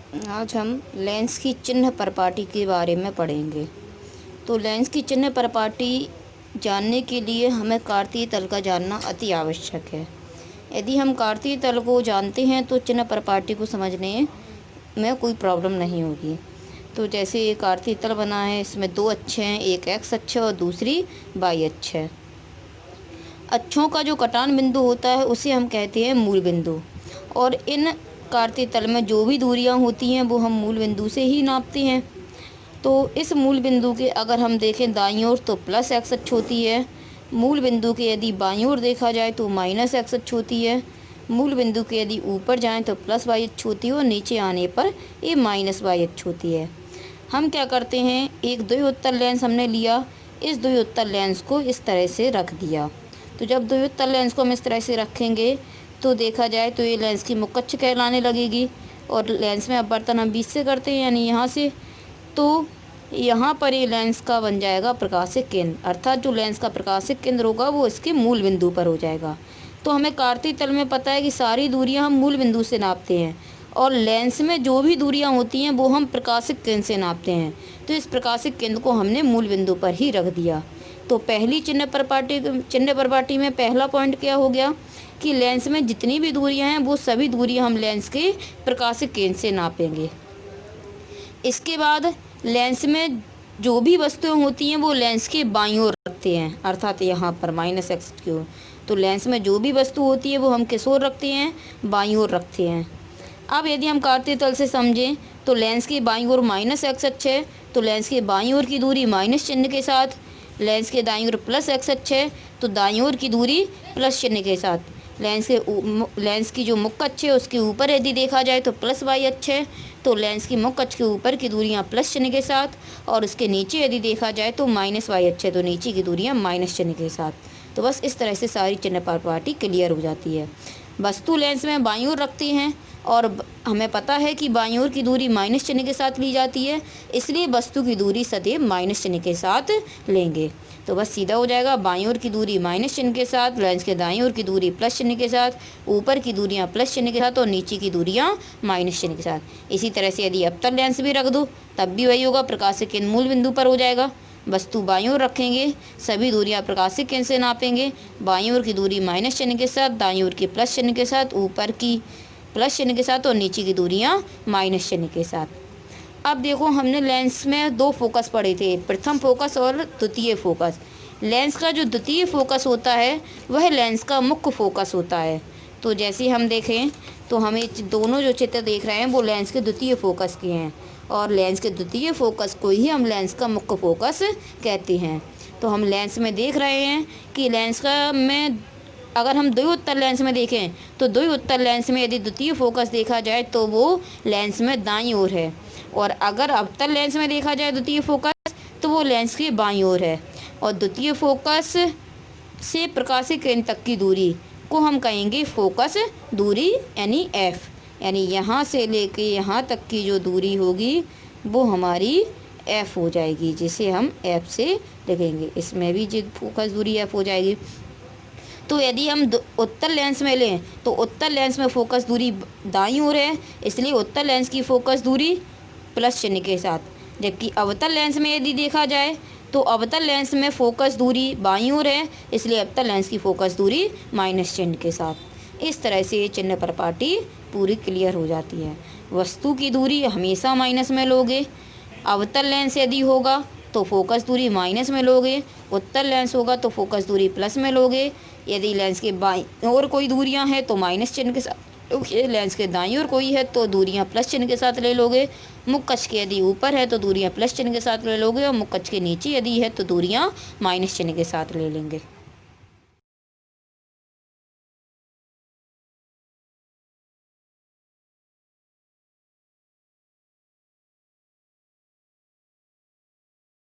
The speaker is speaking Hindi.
आज हम लेंस की चिन्ह प्रपाटी के बारे में पढ़ेंगे। तो लेंस की चिन्ह प्रपाटी जानने के लिए हमें कार्तीय तल का जानना अति आवश्यक है। यदि हम कार्तीय तल को जानते हैं तो चिन्ह प्रपाटी को समझने में कोई प्रॉब्लम नहीं होगी। तो जैसे ये कार्तीय तल बना है, इसमें दो अक्ष हैं, एक एक्स अक्ष और दूसरी वाई अक्ष है। अक्षों का जो कटान बिंदु होता है उसे हम कहते हैं मूल बिंदु, और इन कार्तीय तल में जो भी दूरियां होती हैं वो हम मूल बिंदु से ही नापते हैं। तो इस मूल बिंदु के अगर हम देखें दाईं ओर तो प्लस एक्स अक्ष होती है, मूल बिंदु के यदि बाईं ओर देखा जाए तो माइनस एक्स अक्ष होती है, मूल बिंदु के यदि ऊपर जाएं तो प्लस वाई अक्ष होती है और नीचे आने पर ये माइनस वाई अक्ष होती है। हम क्या करते हैं, एक द्विउत्तल लेंस हमने लिया, इस द्विउत्तल लेंस को इस तरह से रख दिया। तो जब द्विउत्तल लेंस को हम इस तरह से रखेंगे तो देखा जाए तो ये लेंस की मुख्य अक्ष कहलाने लगेगी, और लेंस में अपवर्तन हम बीच से करते हैं यानी यहाँ से, तो यहाँ पर ये लेंस का बन जाएगा प्रकाशिक केंद्र, अर्थात जो लेंस का प्रकाशिक केंद्र होगा वो इसके मूल बिंदु पर हो जाएगा। तो हमें कार्तीय तल में पता है कि सारी दूरियाँ हम मूल बिंदु से नापते हैं, और लेंस में जो भी दूरियाँ होती हैं वो हम प्रकाशिक केंद्र से नापते हैं। तो इस प्रकाशिक केंद्र को हमने मूल बिंदु पर ही रख दिया। तो पहली चिन्ह प्रपाटी में पहला पॉइंट क्या हो गया कि लेंस में जितनी भी दूरियां हैं वो सभी दूरियां हम लेंस के प्रकाशिक केंद्र से नापेंगे। इसके बाद लेंस में जो भी वस्तुएं होती हैं वो लेंस के बाईं ओर रखते हैं, अर्थात यहाँ पर माइनस एक्स की ओर। तो लेंस में जो भी वस्तु होती है वो हम किस ओर रखते हैं, बाईं ओर रखते हैं। अब यदि हम कार्तीय तल से समझें तो लेंस के बाईं ओर माइनस एक्स अक्ष है, तो लेंस के बाईं ओर की दूरी माइनस चिन्ह के साथ, लेंस के दाईं ओर प्लस एक्स अक्ष है तो दाईं ओर की दूरी प्लस चिन्ह के साथ, लेंस की जो मुख्य अक्ष है उसके ऊपर यदि देखा जाए तो प्लस वाई अक्ष है, तो लेंस की मुख्य अक्ष के ऊपर की दूरियां प्लस चिन्ह के साथ, और उसके नीचे यदि देखा जाए तो माइनस वाई अक्ष है तो नीचे की दूरियां माइनस चिन्ह के साथ। तो बस इस तरह से सारी चिन्ह प्रपाटी क्लियर हो जाती है। वस्तु लेंस में बाईं ओर रखते हैं और हमें पता है कि बाईं ओर की दूरी माइनस चिन्ह के साथ ली जाती है, इसलिए वस्तु की दूरी सदैव माइनस चिन्ह के साथ लेंगे। तो बस सीधा हो जाएगा, बाईं ओर की दूरी माइनस चिन्ह के साथ, लेंस के दाईं ओर की दूरी प्लस चिन्ह के साथ, ऊपर की दूरियां प्लस चिन्ह के साथ और नीचे की दूरियां माइनस चिन्ह के साथ। इसी तरह से यदि अवतल लेंस भी रख दो तब भी वही होगा, प्रकाशिक केंद्र मूल बिंदु पर हो जाएगा। वस्तु बाईं ओर रखेंगे, सभी दूरियां प्रकाशिक केंद्र से नापेंगे, बाईं ओर की दूरी माइनस चिन्ह के साथ, दाईं ओर की प्लस चिन्ह के साथ, ऊपर की प्लस चिन्ह के साथ और नीचे की दूरियां माइनस चिन्ह के साथ। अब देखो, हमने लेंस में दो फोकस पढ़े थे, प्रथम फोकस और द्वितीय फोकस। लेंस का जो द्वितीय फोकस होता है वह लेंस का मुख्य फोकस होता है। तो जैसे हम देखें तो हमें दोनों जो चित्र देख रहे हैं वो लेंस के द्वितीय फोकस के हैं, और लेंस के द्वितीय फोकस को ही हम लेंस का मुख्य फोकस कहते हैं। तो हम लेंस में देख रहे हैं कि लेंस का में अगर हम द्विउत्तल लेंस में देखें तो द्विउत्तल लेंस में यदि द्वितीय फोकस देखा जाए तो वो लेंस में दाईं ओर है, और अगर अवतल लेंस में देखा जाए द्वितीय फोकस तो वो लेंस के बाईं ओर है। और द्वितीय फोकस से प्रकाशिक केंद्र तक की दूरी को हम कहेंगे फोकस दूरी यानी एफ, यानी यहाँ से लेके यहाँ तक की जो दूरी होगी वो हमारी एफ हो जाएगी, जिसे हम एफ से लिखेंगे। इसमें भी जो फोकस दूरी एफ हो जाएगी। तो यदि हम उत्तल लेंस में लें तो उत्तल लेंस में फोकस दूरी दाईं ओर है, इसलिए उत्तल लेंस की फोकस दूरी प्लस चिन्ह के साथ, जबकि अवतल लेंस में यदि देखा जाए तो अवतल लेंस में फोकस दूरी बाईं ओर है, इसलिए अवतल लेंस की फोकस दूरी माइनस चिन्ह के साथ। इस तरह से ये चिन्ह प्रपाटी पूरी क्लियर हो जाती है। वस्तु की दूरी हमेशा माइनस में लोगे, अवतल लेंस यदि होगा तो फोकस दूरी माइनस में लोगे, उत्तल लेंस होगा तो फोकस दूरी प्लस में लोगे। यदि लेंस के बाईं ओर कोई दूरियां हैं तो माइनस चिन्ह के साथ लोगे, लेंस के दाईं ओर कोई है तो दूरियां प्लस चिन्ह के साथ ले लोगे। मुख्य अक्ष के यदि ऊपर है तो दूरियां प्लस चिन्ह के साथ ले लोगे, और मुख्य अक्ष के नीचे यदि है तो दूरियां माइनस चिन्ह के साथ ले लेंगे।